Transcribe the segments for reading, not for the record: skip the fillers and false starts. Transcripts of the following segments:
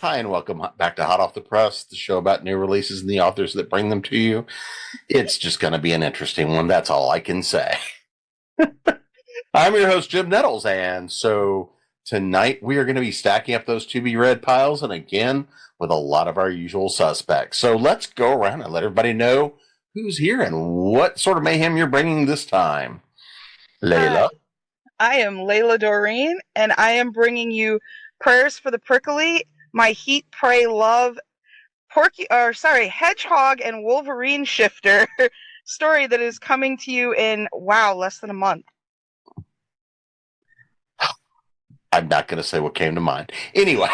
Hi, and welcome back to Hot Off the Press, the show about new releases and the authors that bring them to you. It's just going to be an interesting one. That's all I can say. I'm your host, Jim Nettles, and so tonight we are going to be stacking up those to-be-read piles, and again, with a lot of our usual suspects. So let's go around and let everybody know who's here and what sort of mayhem you're bringing this time. Layla? I am Layla Dorine, and I am bringing you Prayers for the Prickly, my Heat, Pray, Love, Hedgehog and Wolverine shifter story that is coming to you in, less than a month. I'm not going to say what came to mind. Anyway.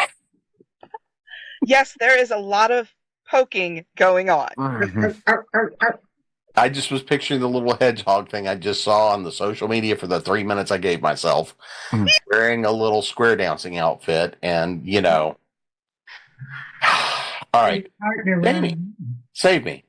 Yes, there is a lot of poking going on. I just was picturing the little hedgehog thing I just saw on the social media for the 3 minutes I gave myself, wearing a little square dancing outfit, and, you know. All right. Jamie, save me.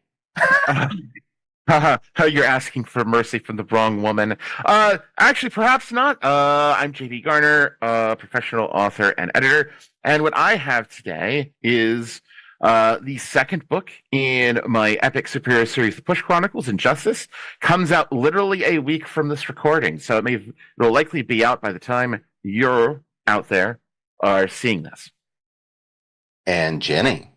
You're asking for mercy from the wrong woman. Actually, perhaps not. I'm JD Garner, professional author and editor. And what I have today is the second book in my epic superhero series, The Push Chronicles Injustice. Comes out literally a week from this recording. So it'll likely be out by the time you're out there are seeing this. And Jenny.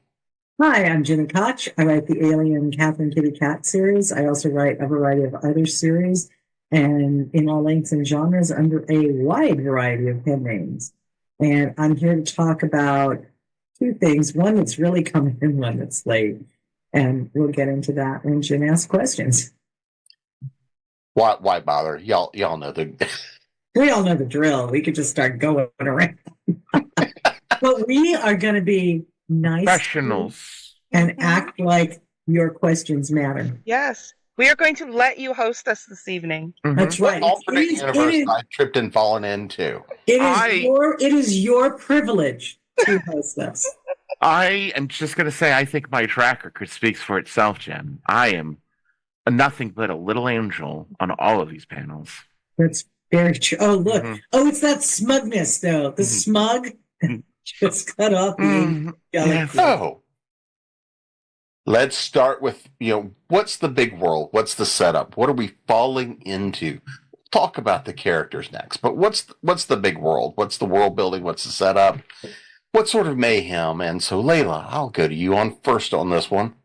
Hi, I'm Gini Koch. I write the Alien Catherine Kitty Cat series. I also write a variety of other series, and in all lengths and genres under a wide variety of pen names. And I'm here to talk about two things. One that's really coming in, one that's late. And we'll get into that when Jen asks questions. Why bother? Y'all know We all know the drill. We could just start going around. But we are going to be nice professionals and act like your questions matter. Yes, we are going to let you host us this evening. That's right. Alternate universe I tripped and fallen into. It is your privilege to host us. I am just going to say I think my track record speaks for itself, Jim. I am nothing but a little angel on all of these panels. That's very true. Oh, look. Oh, it's that smugness, though. The smug. Just cut off the So, let's start with, what's the big world? What's the setup? What are we falling into? Talk about the characters next, but what's the big world? What's the world building? What's the setup? What sort of mayhem? And so, Layla, I'll go to you on first on this one.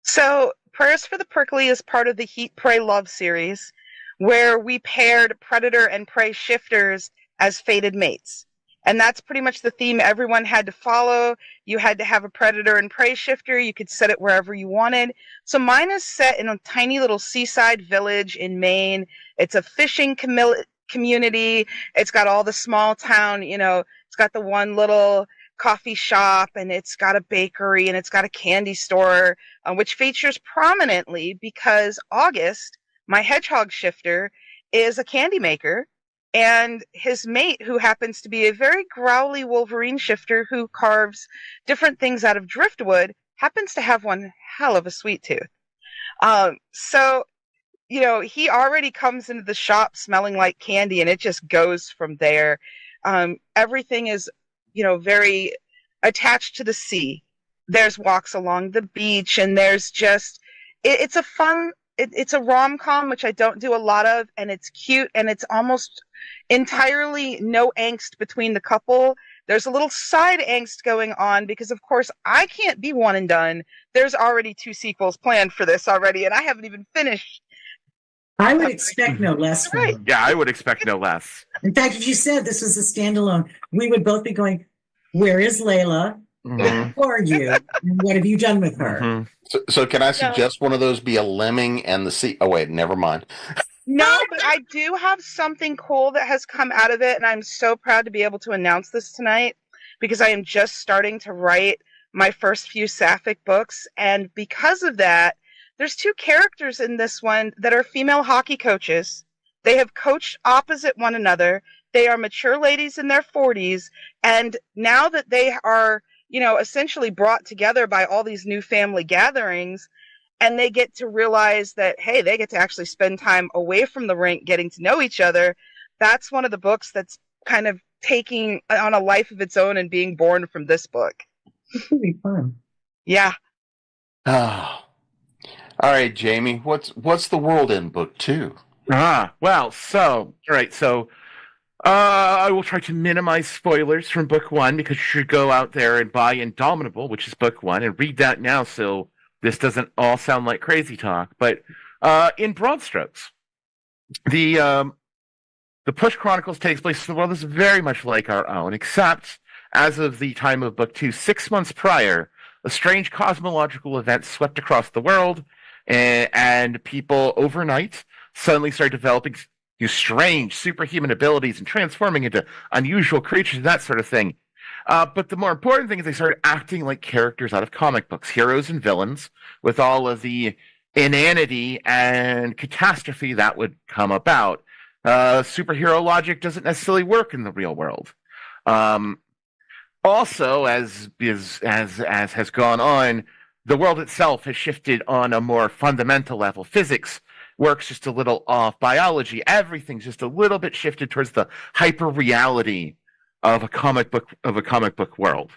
So, Prayers for the Prickly is part of the Heat, Pray, Love series, where we paired Predator and Prey shifters as fated mates. And that's pretty much the theme everyone had to follow. You had to have a Predator and Prey shifter. You could set it wherever you wanted. So mine is set in a tiny little seaside village in Maine. It's a fishing community. It's got all the small town, it's got the one little coffee shop, and it's got a bakery, and it's got a candy store, which features prominently because August, my hedgehog shifter, is a candy maker. And his mate, who happens to be a very growly Wolverine shifter who carves different things out of driftwood, happens to have one hell of a sweet tooth. So, he already comes into the shop smelling like candy, and it just goes from there. Everything is, very attached to the sea. There's walks along the beach, and there's just, it's a fun, it's a rom-com, which I don't do a lot of, and it's cute, and it's almost entirely no angst between the couple. There's a little side angst going on because, of course, I can't be one and done. There's already 2 sequels planned for this already, and I haven't even finished. I would expect no less. Right. Yeah, I would expect no less. In fact, if you said this was a standalone, we would both be going, where is Layla? Where are you? And what have you done with her? So can I suggest one of those be a lemming and the sea? Oh, wait, never mind. No, but I do have something cool that has come out of it, and I'm so proud to be able to announce this tonight because I am just starting to write my first few sapphic books, and because of that, there's 2 characters in this one that are female hockey coaches. They have coached opposite one another. They are mature ladies in their 40s, and now that they are, essentially brought together by all these new family gatherings, and they get to realize that, hey, they get to actually spend time away from the rink getting to know each other. That's one of the books that's kind of taking on a life of its own and being born from this book. It could be fun. Yeah. Oh. All right, Jamie, what's the world in book 2? Well, all right, so I will try to minimize spoilers from book 1 because you should go out there and buy Indomitable, which is book 1, and read that now so this doesn't all sound like crazy talk. But in broad strokes, the Push Chronicles takes place in the world that's very much like our own, except as of the time of book 2, 6 months prior, a strange cosmological event swept across the world, and people overnight suddenly started developing strange superhuman abilities and transforming into unusual creatures and that sort of thing. But the more important thing is they started acting like characters out of comic books, heroes and villains, with all of the inanity and catastrophe that would come about. Superhero logic doesn't necessarily work in the real world. Also, as has gone on, the world itself has shifted on a more fundamental level. Physics works just a little off. Biology, everything's just a little bit shifted towards the hyper reality of a comic book world.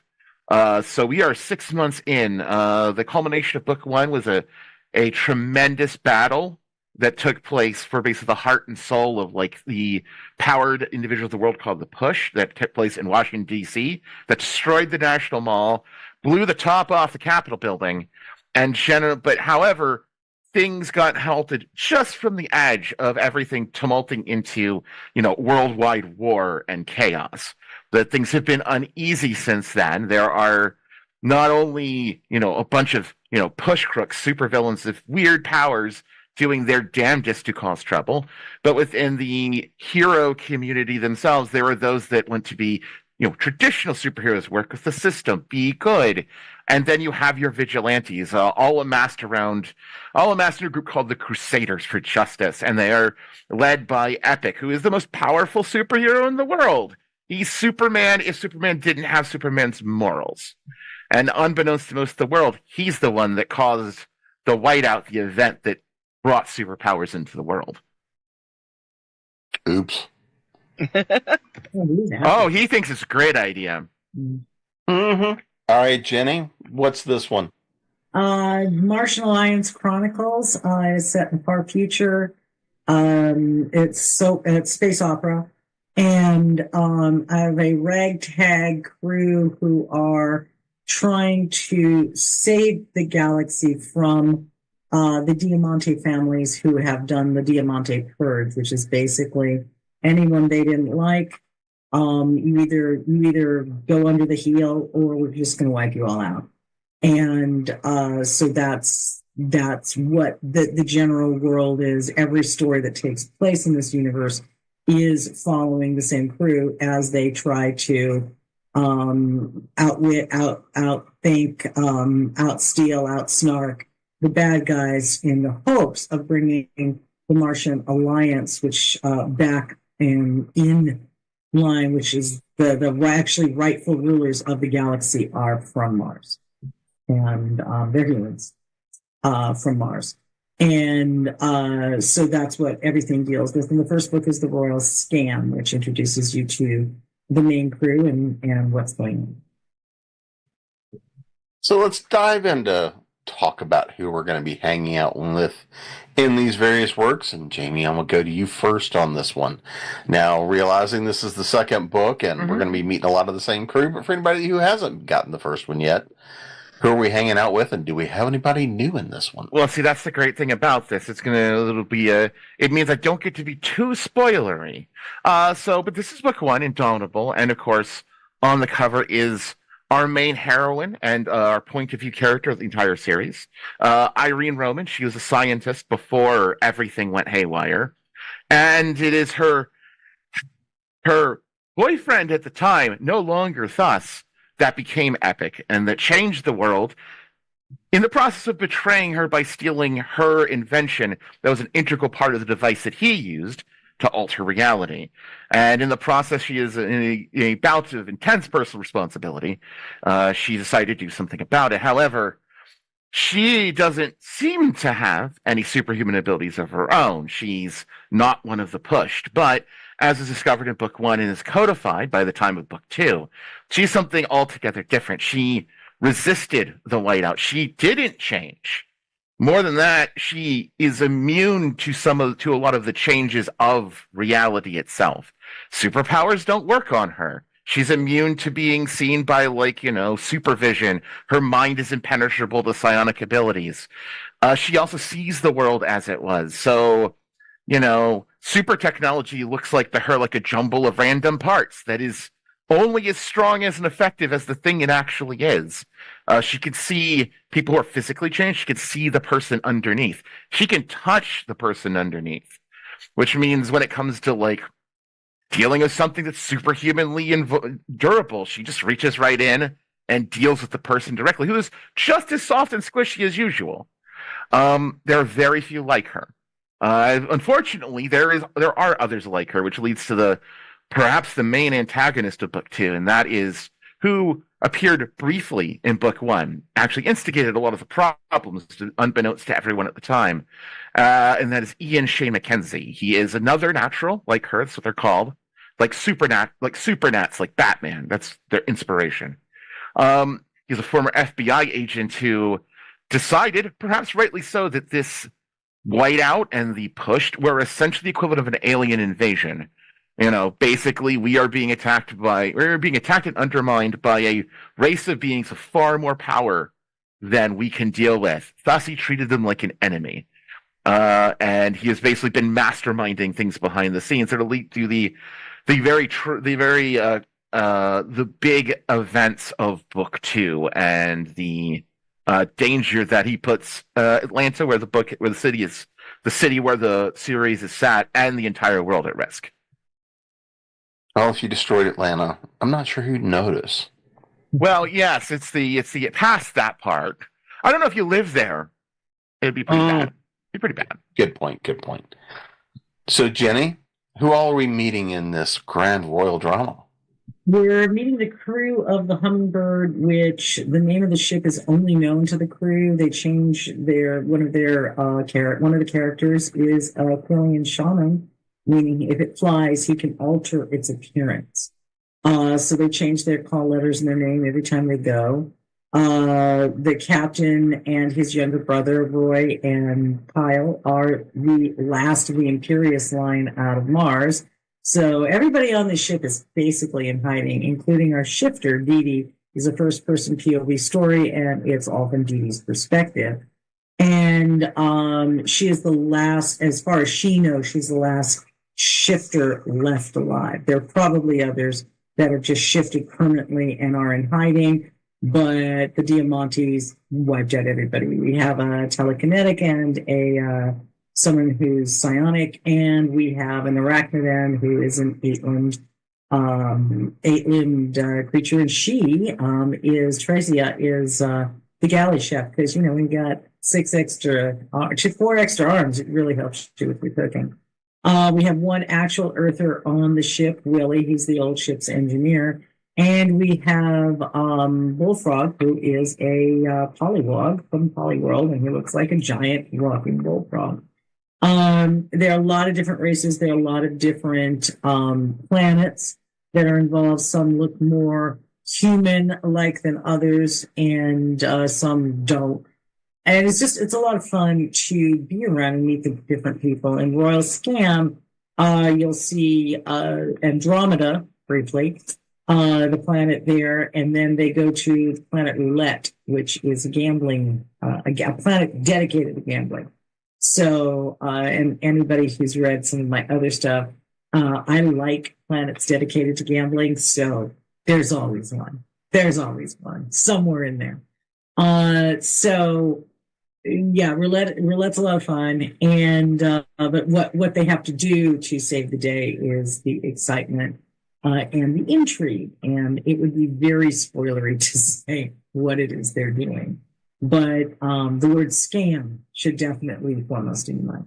So we are 6 months in. The culmination of book 1 was a tremendous battle that took place for basically the heart and soul of like the powered individuals of the world called the Push, that took place in Washington, D.C., that destroyed the National Mall, blew the top off the Capitol building, but however, things got halted just from the edge of everything tumulting into, worldwide war and chaos. That things have been uneasy since then. There are not only, a bunch of, push crooks, supervillains with weird powers doing their damnedest to cause trouble, but within the hero community themselves, there are those that want to be, traditional superheroes, work with the system, be good. And then you have your vigilantes, all amassed in a group called the Crusaders for Justice. And they are led by Epic, who is the most powerful superhero in the world. He's Superman if Superman didn't have Superman's morals. And unbeknownst to most of the world, he's the one that caused the whiteout, the event that brought superpowers into the world. Oops. Oh, he thinks it's a great idea. Mm-hmm. All right, Jenny, what's this one? Martian Alliance Chronicles is set in the far future. It's space opera, and I have a ragtag crew who are trying to save the galaxy from the Diamante families who have done the Diamante Purge, which is basically anyone they didn't like. You either go under the heel or we're just going to wipe you all out. And so that's what the general world is. Every story that takes place in this universe is following the same crew as they try to outwit, outthink, outsteal, outsnark the bad guys in the hopes of bringing the Martian Alliance, which back and in line, which is the actually rightful rulers of the galaxy are from Mars, and they're humans from Mars. And so that's what everything deals with. And the first book is The Royal Scam, which introduces you to the main crew and what's going on. So let's dive into talk about who we're going to be hanging out with in these various works. And Jamie, I'm going to go to you first on this one. Now, realizing this is the second book and we're going to be meeting a lot of the same crew, but for anybody who hasn't gotten the first one yet, who are we hanging out with, and do we have anybody new in this one? Well, see, that's the great thing about this. It means I don't get to be too spoilery. But this is book 1, Indomitable, and of course, on the cover is our main heroine and our point of view character of the entire series, Irene Roman. She was a scientist before everything went haywire, and it is her boyfriend at the time, no longer thus, that became Epic and that changed the world in the process of betraying her by stealing her invention that was an integral part of the device that he used to alter reality. And in the process, she is in a bout of intense personal responsibility. She decided to do something about it. However, she doesn't seem to have any superhuman abilities of her own. She's not one of the pushed, but as is discovered in book 1 and is codified by the time of book 2, she's something altogether different. She resisted the whiteout. She didn't change. More than that, she is immune to a lot of the changes of reality itself. Superpowers don't work on her. She's immune to being seen by, supervision. Her mind is impenetrable to psionic abilities. She also sees the world as it was. So, super technology looks like to her like a jumble of random parts that is only as strong as and effective as the thing it actually is. She can see people who are physically changed. She can see the person underneath. She can touch the person underneath, which means when it comes to dealing with something that's superhumanly durable, she just reaches right in and deals with the person directly, who is just as soft and squishy as usual. There are very few like her. Unfortunately, there are others like her, which leads to perhaps the main antagonist of book 2, and that is who appeared briefly in book 1, actually instigated a lot of the problems, unbeknownst to everyone at the time, and that is Ian Shea Mackenzie. He is another natural like her. That's what they're called. Like supernats, like Batman. That's their inspiration. He's a former FBI agent who decided, perhaps rightly so, that this whiteout and the pushed were essentially the equivalent of an alien invasion. Basically, we're being attacked and undermined by a race of beings of far more power than we can deal with. Thus, he treated them like an enemy. And he has basically been masterminding things behind the scenes that lead to the big events of book 2 and the danger that he puts Atlanta, where the city where the series is sat, and the entire world at risk. Well, if you destroyed Atlanta, I'm not sure who'd notice. Well, yes, it's the past that part. I don't know if you live there. It'd be pretty bad. It'd be pretty bad. Good point. So, Jenny, who all are we meeting in this grand royal drama? We're meeting the crew of the Hummingbird, which the name of the ship is only known to the crew. They change one of the characters is a Quillian shaman, meaning if it flies, he can alter its appearance. So they change their call letters and their name every time they go. The captain and his younger brother, Roy and Kyle, are the last of the Imperious line out of Mars. So everybody on the ship is basically in hiding, including our shifter, Dee Dee, is a first-person POV story, and it's all from Dee Dee's perspective. And she is the last, as far as she knows, she's the last shifter left alive. There are probably others that are just shifted permanently and are in hiding, but the Diamantes wiped out everybody. We have a telekinetic and someone who's psionic, and we have an arachnidan who is an eight-limbed creature, and she is Tracia, is the galley chef, because we got 4 extra arms. It really helps you with your cooking. We have one actual Earther on the ship, Willie. He's the old ship's engineer. And we have Bullfrog, who is a polywog from Polyworld, and he looks like a giant walking bullfrog. There are a lot of different races. There are a lot of different planets that are involved. Some look more human-like than others, and some don't. And it's a lot of fun to be around and meet the different people. In Royal Scam, you'll see Andromeda, briefly, the planet there, and then they go to the planet Roulette, which is a planet dedicated to gambling. So, and anybody who's read some of my other stuff, I like planets dedicated to gambling, so there's always one. There's always one somewhere in there. So yeah, roulette's a lot of fun, and but what they have to do to save the day is the excitement and the intrigue, and it would be very spoilery to say what it is they're doing. But the word scam should definitely be foremost in your mind.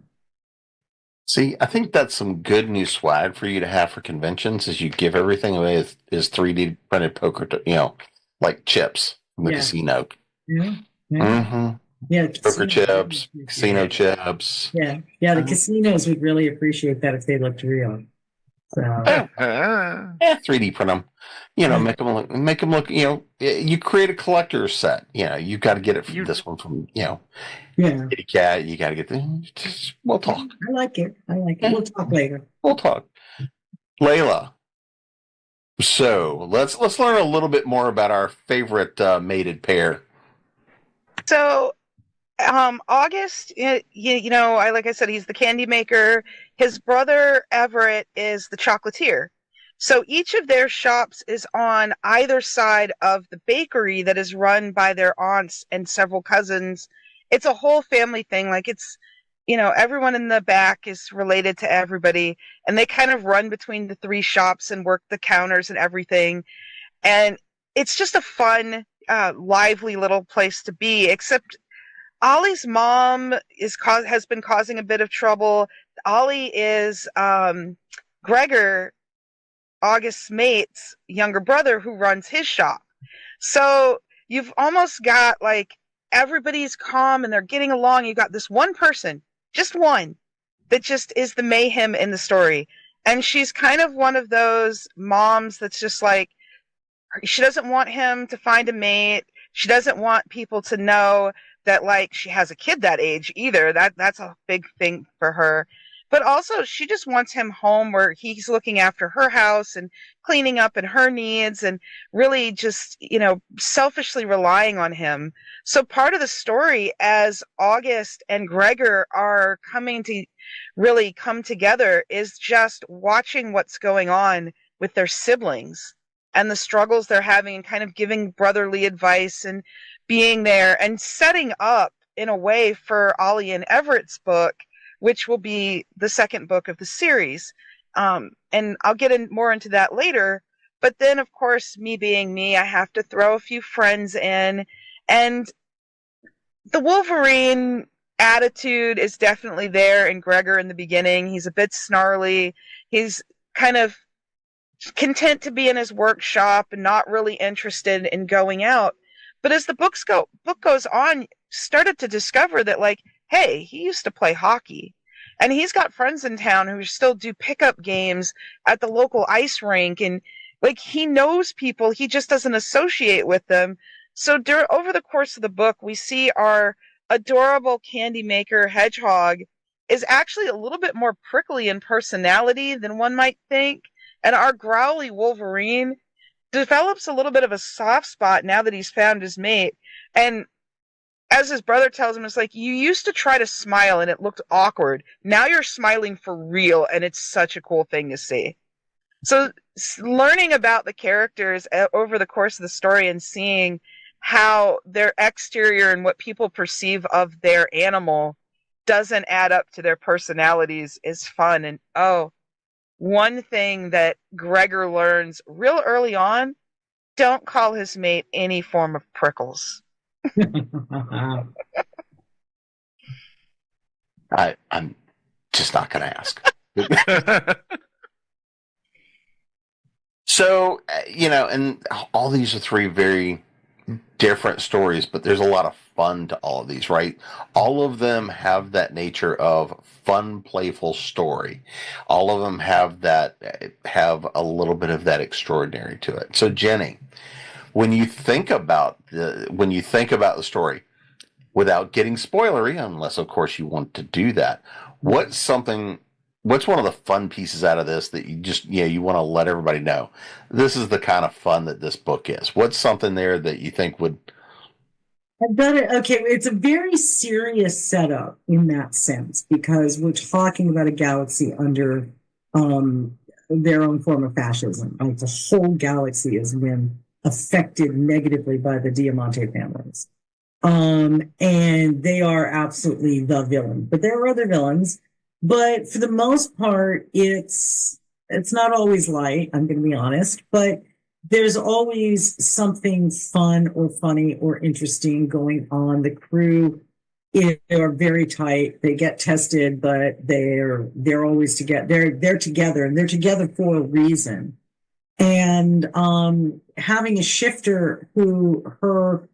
See, I think that's some good new swag for you to have for conventions, is you give everything away as 3D printed poker, like chips from the casino. Yeah. Mm-hmm. Yeah, Poker chips, casinos. casino chips. Yeah, the casinos would really appreciate that if they looked real. So, Uh-huh. 3D print them. Make them look. You create a collector's set. You got to get it from this one from yeah, Kitty Cat. You got to get we'll talk. I like it. We'll talk later. We'll talk. Layla. So let's learn a little bit more about our favorite mated pair. So, August, like I said, he's the candy maker. His brother Everett is the chocolatier. So each of their shops is on either side of the bakery that is run by their aunts and several cousins. It's a whole family thing. Like everyone in the back is related to everybody, and they kind of run between the three shops and work the counters and everything. And it's just a fun, lively little place to be, except Ollie's mom has been causing a bit of trouble. Ollie is Gregor, August's mate's younger brother, who runs his shop. So you've almost got like everybody's calm and they're getting along. You got this one person, just one, that just is the mayhem in the story. And she's kind of one of those moms that's just like, she doesn't want him to find a mate. She doesn't want people to know that like she has a kid that age either. That's a big thing for her. But also she just wants him home where he's looking after her house and cleaning up and her needs and really just, selfishly relying on him. So part of the story, as August and Gregor are coming to really come together, is just watching what's going on with their siblings and the struggles they're having and kind of giving brotherly advice and being there and setting up in a way for Ollie and Everett's book, which will be the second book of the series. And I'll get more into that later. But then, of course, me being me, I have to throw a few friends in. And the Wolverine attitude is definitely there in Gregor in the beginning. He's a bit snarly. He's kind of content to be in his workshop and not really interested in going out. But as the book goes on, started to discover that, like, hey, he used to play hockey. And he's got friends in town who still do pickup games at the local ice rink. And, like, he knows people. He just doesn't associate with them. So over the course of the book, we see our adorable candy maker hedgehog is actually a little bit more prickly in personality than one might think. And our growly Wolverine develops a little bit of a soft spot now that he's found his mate. And as his brother tells him, it's like, you used to try to smile and it looked awkward. Now you're smiling for real, and it's such a cool thing to see. So learning about the characters over the course of the story and seeing how their exterior and what people perceive of their animal doesn't add up to their personalities is fun. And one thing that Gregor learns real early on, don't call his mate any form of prickles. I'm just not going to ask. So, and all these are three very different stories, but there's a lot of fun to all of these, right? All of them have that nature of fun, playful story. All of them have a little bit of that extraordinary to it. So, Jenny, when you think about the story, without getting spoilery, unless of course you want to do that, what's one of the fun pieces out of this that you just, you want to let everybody know? This is the kind of fun that this book is. What's something there that you think would... I've done it. Okay, it's a very serious setup in that sense, because we're talking about a galaxy under their own form of fascism. Like, the whole galaxy has been affected negatively by the Diamante families. And they are absolutely the villain. But there are other villains. But for the most part, it's not always light, I'm going to be honest, but there's always something fun or funny or interesting going on. The crew are very tight. They get tested, but they're always together. They're together, and they're together for a reason. And having a shifter who her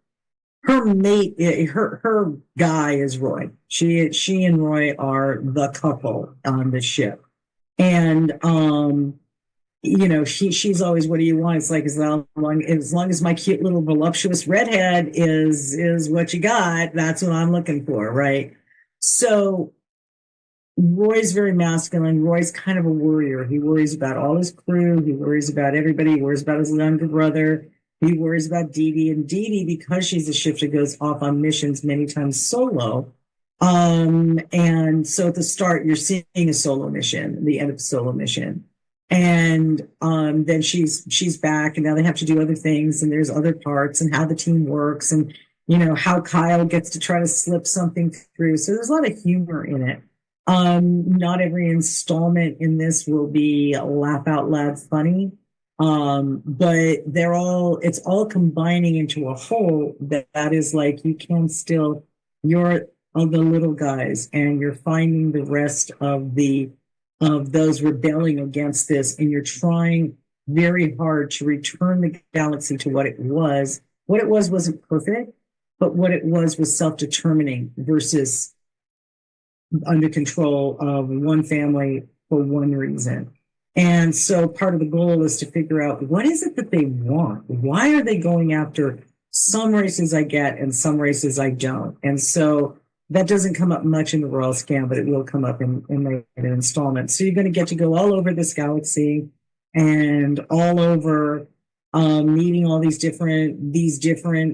her mate, her guy is Roy. She and Roy are the couple on the ship, and she's always, what do you want? It's like, as long as my cute little voluptuous redhead is what you got, that's what I'm looking for, right? So Roy's very masculine. Roy's kind of a worrier. He worries about all his crew. He worries about everybody. He worries about his younger brother. He worries about Dee Dee. And Dee Dee, because she's a shifter, goes off on missions many times solo. And so at the start, you're seeing a solo mission, the end of the solo mission. And then she's back, and now they have to do other things, and there's other parts, and how the team works, and how Kyle gets to try to slip something through. So there's a lot of humor in it. Not every installment in this will be laugh out loud funny. But it's all combining into a whole that is like, you're the little guys, and you're finding the rest of those rebelling against this, and you're trying very hard to return the galaxy to what it was. What it was wasn't perfect, but what it was self-determining versus under control of one family for one reason. And so part of the goal is to figure out, what is it that they want? Why are they going after some races I get and some races I don't? And so that doesn't come up much in the Royal Scan, but it will come up in later installments. So you're going to get to go all over this galaxy and all over meeting all these different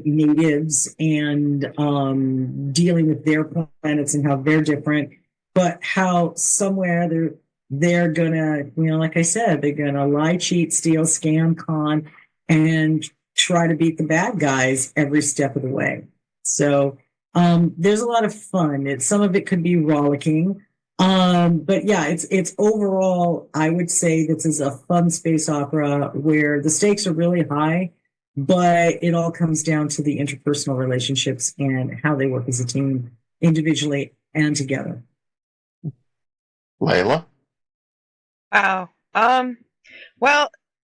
natives, and dealing with their planets and how they're different, but how somewhere they're gonna, like I said, they're gonna lie, cheat, steal, scam, con, and try to beat the bad guys every step of the way. So there's a lot of fun. Some of it could be rollicking. But yeah, it's overall, I would say this is a fun space opera where the stakes are really high, but it all comes down to the interpersonal relationships and how they work as a team, individually and together. Layla? Wow. Well,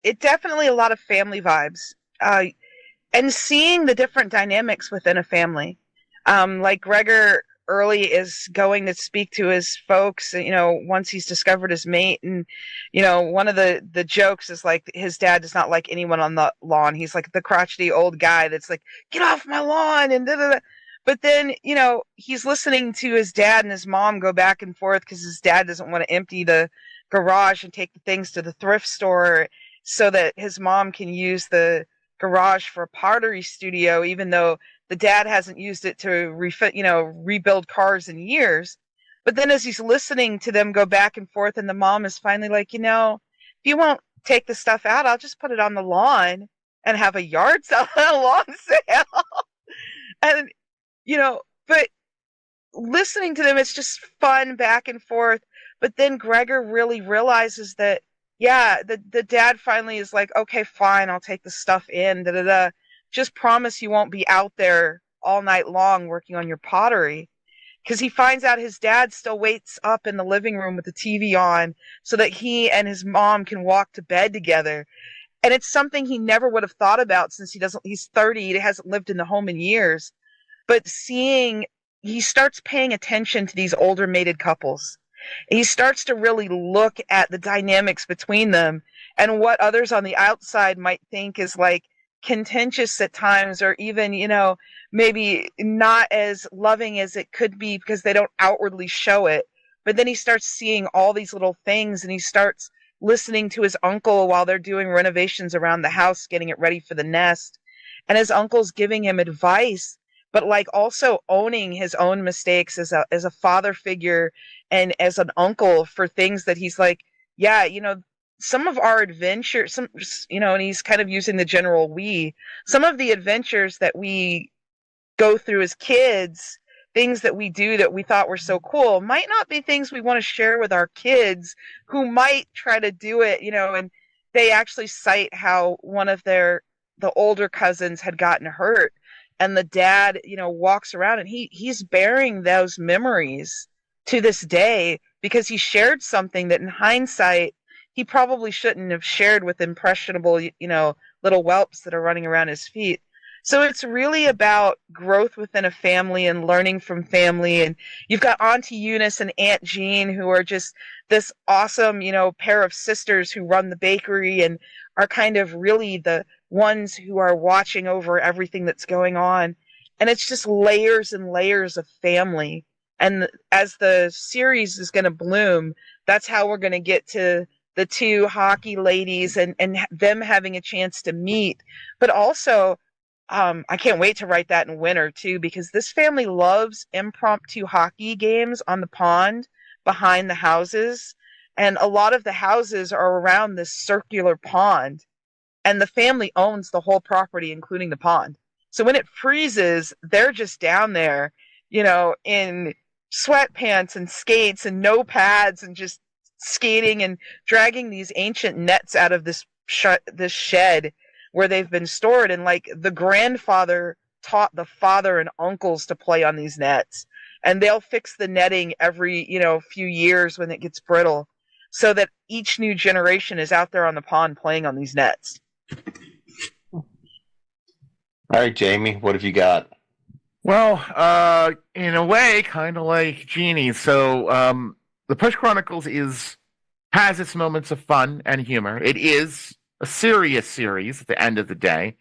it definitely a lot of family vibes. And seeing the different dynamics within a family. Like Gregor early is going to speak to his folks, once he's discovered his mate. And, one of the jokes is like, his dad does not like anyone on the lawn. He's like the crotchety old guy that's like, get off my lawn, and da-da-da. But then, he's listening to his dad and his mom go back and forth because his dad doesn't want to empty the garage and take the things to the thrift store so that his mom can use the garage for a pottery studio, even though the dad hasn't used it to rebuild cars in years. But then as he's listening to them go back and forth, and the mom is finally like, if you won't take the stuff out, I'll just put it on the lawn and have a yard sale, a lawn sale. And, but listening to them, it's just fun back and forth. But then Gregor really realizes that, yeah, the dad finally is like, okay, fine, I'll take the stuff in, da-da-da. Just promise you won't be out there all night long working on your pottery. Because he finds out his dad still waits up in the living room with the TV on so that he and his mom can walk to bed together. And it's something he never would have thought about since he's 30, he hasn't lived in the home in years. But he starts paying attention to these older mated couples. He starts to really look at the dynamics between them and what others on the outside might think is like contentious at times, or even, maybe not as loving as it could be because they don't outwardly show it. But then he starts seeing all these little things, and he starts listening to his uncle while they're doing renovations around the house, getting it ready for the nest. And his uncle's giving him advice, but like also owning his own mistakes as a father figure and as an uncle for things that he's like, yeah, some of our adventures, and he's kind of using the general we, some of the adventures that we go through as kids, things that we do that we thought were so cool, might not be things we want to share with our kids who might try to do it, and they actually cite how one of the older cousins had gotten hurt, and the dad, walks around and he's bearing those memories to this day because he shared something that in hindsight he probably shouldn't have shared with impressionable, little whelps that are running around his feet. So it's really about growth within a family and learning from family. And you've got Auntie Eunice and Aunt Jean, who are just this awesome, pair of sisters who run the bakery and are kind of really the ones who are watching over everything that's going on. And it's just layers and layers of family. And as the series is going to bloom, that's how we're going to get to the two hockey ladies and them having a chance to meet. But also, I can't wait to write that in winter too, because this family loves impromptu hockey games on the pond behind the houses. And a lot of the houses are around this circular pond, and the family owns the whole property, including the pond. So when it freezes, they're just down there, in sweatpants and skates and no pads and just skating and dragging these ancient nets out of this shed where they've been stored. And like the grandfather taught the father and uncles to play on these nets, and they'll fix the netting every, few years when it gets brittle, so that each new generation is out there on the pond playing on these nets. All right, Jamie, what have you got? Well, in a way, kind of like Genie. So, the Push Chronicles has its moments of fun and humor. It is a serious series at the end of the day,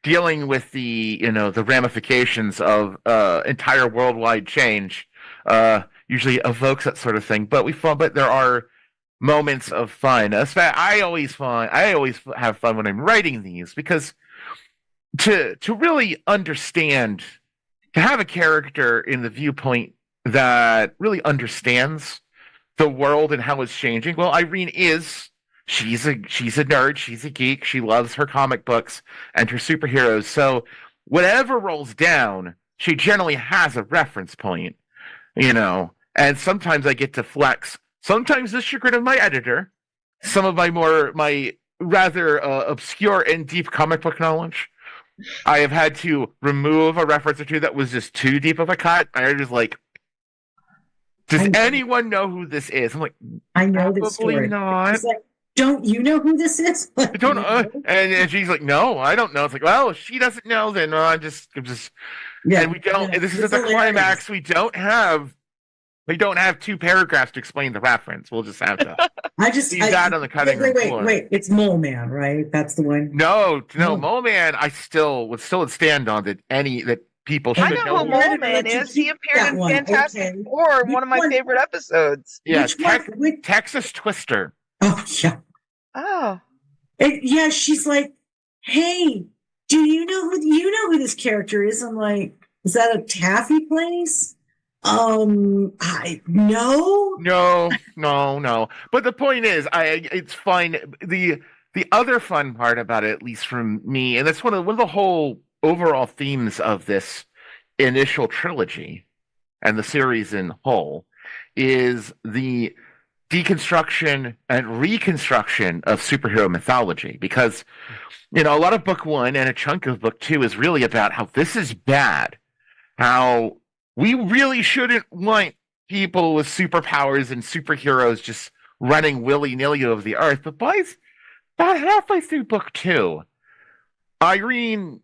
dealing with the ramifications of entire worldwide change. Usually evokes that sort of thing, but there are moments of fun. I always have fun when I'm writing these, because to really understand, to have a character in the viewpoint that really understands the world and how it's changing. Well, Irene she's a nerd, she's a geek, she loves her comic books and her superheroes. So whatever rolls down, she generally has a reference point, and sometimes I get to flex, sometimes the chagrin of my editor, some of my rather obscure and deep comic book knowledge. I have had to remove a reference or two that was just too deep of a cut. I was like, does anyone know who this is? I'm like, I know this story. Probably not. It's like, don't you know who this is? I don't know. And she's like, no, I don't know. It's like, well, if she doesn't know, then I'm just. Yeah. And we don't. Yeah, this is the climax. We don't have 2 paragraphs to explain the reference. We'll just have to. See that on the cutting room floor. Wait. It's Mole Man, right? That's the one. No, Mole Man. I would still stand on that people should know. I know who Mole Man is. He appeared in Fantastic Four, one of my favorite episodes. Yeah, Texas Twister. Oh yeah. Oh. Yeah, she's like, hey, do you know who this character is? I'm like, is that a taffy place? I no. But the point is, it's fine. The other fun part about it, at least from me, and that's one of the whole overall themes of this initial trilogy and the series in whole, is the deconstruction and reconstruction of superhero mythology. Because, a lot of book 1 and a chunk of book 2 is really about how this is bad, how we really shouldn't want people with superpowers and superheroes just running willy-nilly over the earth. But by about halfway through book 2, Irene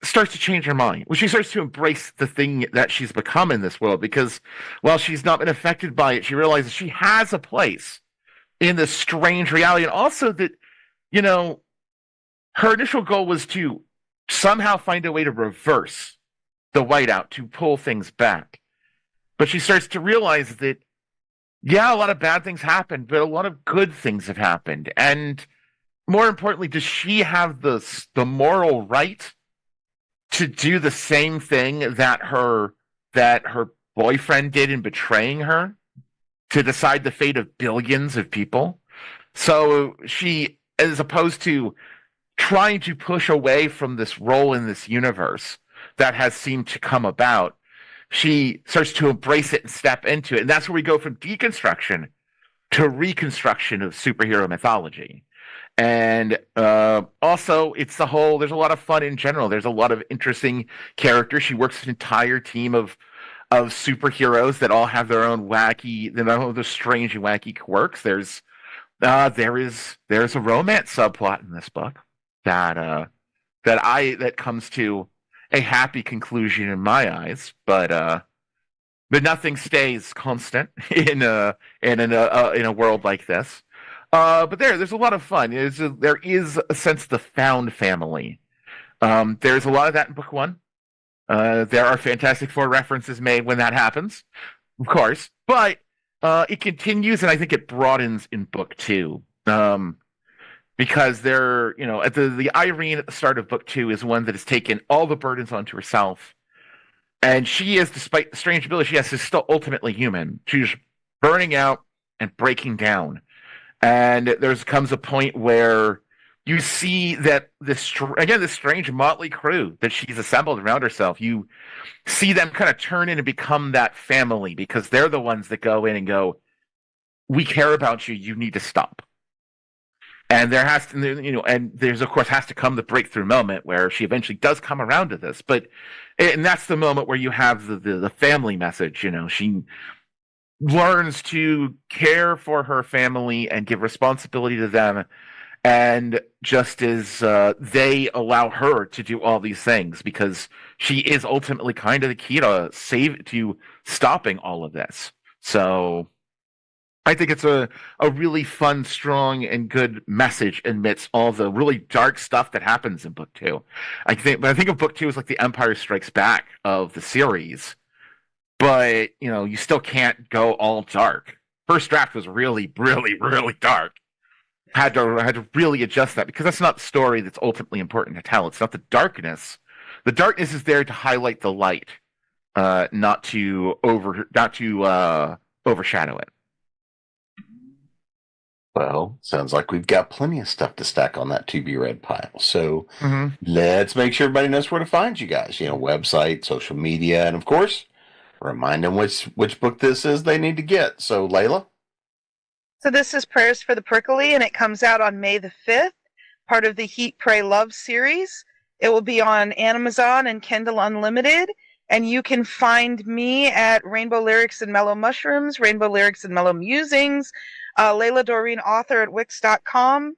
starts to change her mind. Well, she starts to embrace the thing that she's become in this world, because while she's not been affected by it, she realizes she has a place in this strange reality. And also that, her initial goal was to somehow find a way to reverse the whiteout, to pull things back. But she starts to realize that, yeah, a lot of bad things happened, but a lot of good things have happened. And more importantly, does she have the moral right to do the same thing that her boyfriend did in betraying her, to decide the fate of billions of people? So she, as opposed to trying to push away from this role in this universe that has seemed to come about, she starts to embrace it and step into it. And that's where we go from deconstruction to reconstruction of superhero mythology. And also, there's a lot of fun in general. There's a lot of interesting characters. She works with an entire team of superheroes that all have their own strange and wacky quirks. There's a romance subplot in this book that that comes to a happy conclusion in my eyes. But nothing stays constant in a world like this. But there's a lot of fun. There is a sense of the found family. There's a lot of that in book one. There are Fantastic Four references made when that happens, of course, but it continues, and I think it broadens in book two. Because at the Irene at the start of book two is one that has taken all the burdens onto herself. And she is, despite the strange ability she has, is still ultimately human. She's burning out and breaking down. And there comes a point where you see that this strange motley crew that she's assembled around herself, you see them kind of turn in and become that family because they're the ones that go in and go, we care about you. You need to stop. And there's of course has to come the breakthrough moment where she eventually does come around to this. And that's the moment where you have the family message. She learns to care for her family and give responsibility to them. And just as they allow her to do all these things, because she is ultimately kind of the key to stopping all of this. So I think it's a really fun, strong, and good message amidst all the really dark stuff that happens in book two. I think of book two as like the Empire Strikes Back of the series, but you still can't go all dark. First draft was really, really, really dark. Had to really adjust that because that's not the story that's ultimately important to tell. It's not the darkness. The darkness is there to highlight the light, not to overshadow it. Well, sounds like we've got plenty of stuff to stack on that to-be-read pile. So let's make sure everybody knows where to find you guys. Website, social media, and of course, remind them which book this is they need to get. So, Layla? So this is Prayers for the Prickly, and it comes out on May the 5th, part of the Heat, Pray, Love series. It will be on Amazon and Kindle Unlimited, and you can find me at Rainbow Lyrics and Mellow Mushrooms, Rainbow Lyrics and Mellow Musings, Layla Dorine, author at Wix.com,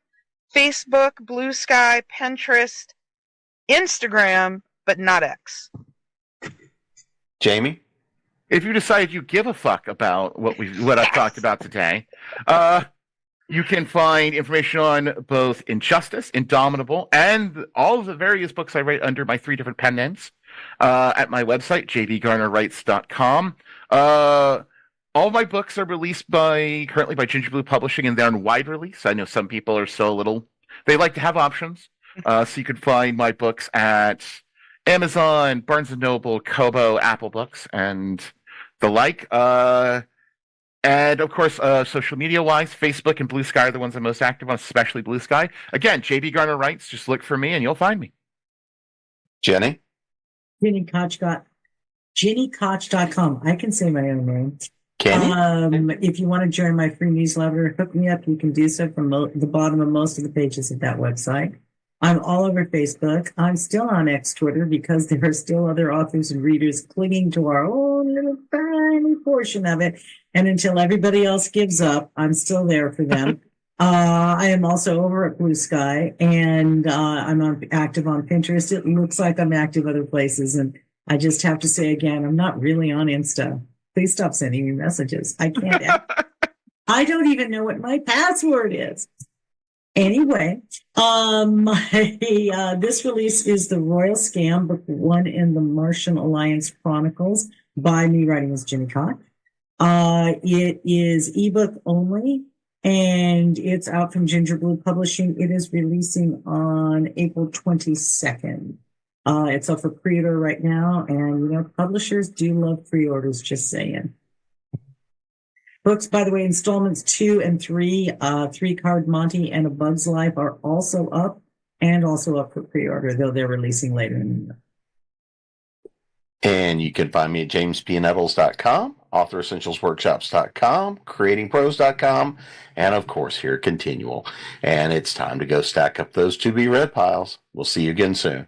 Facebook, Blue Sky, Pinterest, Instagram, but not X. Jamie? If you decide you give a fuck about what I've talked about today, you can find information on both Injustice, Indomitable, and all of the various books I write under my 3 different pen names at my website, jdgarnerwrites.com. All my books are released currently by Ginger Blue Publishing, and they're on wide release. I know some people are still they like to have options. So you can find my books at Amazon, Barnes & Noble, Kobo, Apple Books, and the like. And of course, social media-wise, Facebook and Blue Sky are the ones I'm most active on, especially Blue Sky. Again, JB Garner Writes. Just look for me and you'll find me. Jenny? GiniKoch.com. I can say my own name. Can you? If you want to join my free newsletter, hook me up. You can do so from the bottom of most of the pages of that website. I'm all over Facebook. I'm still on X Twitter because there are still other authors and readers clinging to our own little tiny portion of it. And until everybody else gives up, I'm still there for them. I am also over at Blue Sky, and I'm active on Pinterest. It looks like I'm active other places. And I just have to say again, I'm not really on Insta. Please stop sending me messages. I can't. I don't even know what my password is. Anyway, this release is The Royal Scam, Book 1 in the Martian Alliance Chronicles by me writing as Gini Koch. It is ebook only, and it's out from Ginger Blue Publishing. It is releasing on April 22nd. It's up for pre-order right now, and publishers do love pre-orders, just saying. Books, by the way, installments 2 and 3, 3-Card Monty and A Bug's Life are also up, and also up for pre-order, though they're releasing later in the year. And you can find me at jamespnettles.com, authoressentialsworkshops.com, creatingpros.com, and of course here at ConTinual. And it's time to go stack up those to-be-read piles. We'll see you again soon.